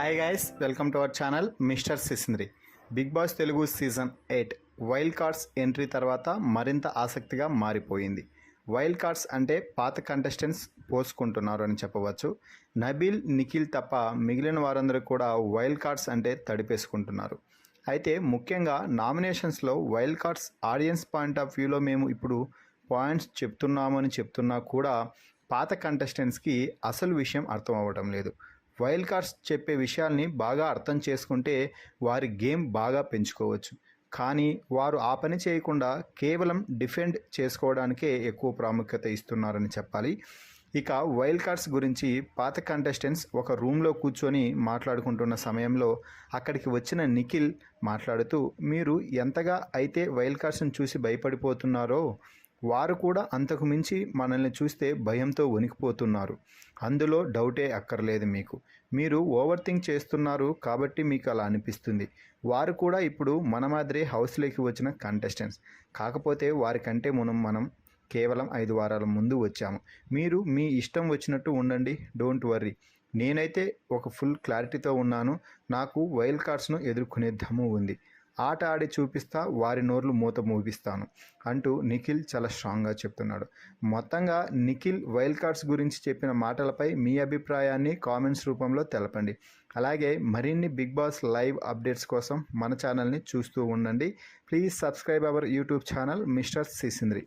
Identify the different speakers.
Speaker 1: Hi guys, welcome to our channel mister Sisindri. Bigg Boss Telugu season 8 wild cards entry తర్వాత మరింత ఆసక్తిగా మారిపోయింది. Wild cards అంటే పాత కంటెస్టెంట్స్ పోసుకుంటున్నారు అని చెప్పవచ్చు. నబీల్, నిఖిల్ తప్ప మిగిలిన వారందరూ కూడా వైల్డ్ కార్డ్స్ అంటే తడిపేసుకుంటున్నారు. అయితే ముఖ్యంగా నామినేషన్స్లో wild cards audience point of వ్యూలో మేము ఇప్పుడు పాయింట్స్ చెప్తున్నామని చెప్తున్నా కూడా పాత కంటెస్టెంట్స్కి అసలు విషయం అర్థం అవ్వడం లేదు. వైల్డ్ కార్డ్స్ చెప్పే విషయాల్ని బాగా అర్థం చేసుకుంటే వారి గేమ్ బాగా పెంచుకోవచ్చు. కానీ వారు ఆ పని చేయకుండా కేవలం డిఫెండ్ చేసుకోవడానికే ఎక్కువ ప్రాముఖ్యత ఇస్తున్నారని చెప్పాలి. ఇక వైల్డ్ కార్డ్స్ గురించి పాత కంటెస్టెంట్స్ ఒక రూమ్లో కూర్చొని మాట్లాడుకుంటున్న సమయంలో అక్కడికి వచ్చిన నిఖిల్ మాట్లాడుతూ, మీరు ఎంతగా అయితే వైల్డ్ కార్డ్స్ని చూసి భయపడిపోతున్నారో వారు కూడా అంతకు మించి మనల్ని చూస్తే భయంతో వణికిపోతున్నారు. అందులో డౌటే అక్కర్లేదు. మీరు ఓవర్ థింక్ చేస్తున్నారు కాబట్టి మీకు అలా అనిపిస్తుంది. వారు కూడా ఇప్పుడు మన మాదిరే హౌస్లోకి వచ్చిన కంటెస్టెంట్స్. కాకపోతే వారికంటే మనం కేవలం 5 వారాల ముందు వచ్చాము. మీరు మీ ఇష్టం వచ్చినట్టు ఉండండి, డోంట్ వర్రీ. నేనైతే ఒక ఫుల్ క్లారిటీతో ఉన్నాను. నాకు వైల్డ్ కార్డ్స్ను ఎదుర్కొనే దమ్ము ఉంది. ఆట ఆడి చూపిస్తా, వారి నోర్లు మూత మూపిస్తాను అంటూ నిఖిల్ చాలా స్ట్రాంగ్గా చెప్తున్నాడు. మొత్తంగా నిఖిల్ వైల్డ్ కార్డ్స్ గురించి చెప్పిన మాటలపై మీ అభిప్రాయాన్ని కామెంట్స్ రూపంలో తెలపండి. అలాగే మరిన్ని బిగ్ బాస్ లైవ్ అప్డేట్స్ కోసం మన ఛానల్ని చూస్తూ ఉండండి. Please subscribe our YouTube channel mister సిసింద్రి.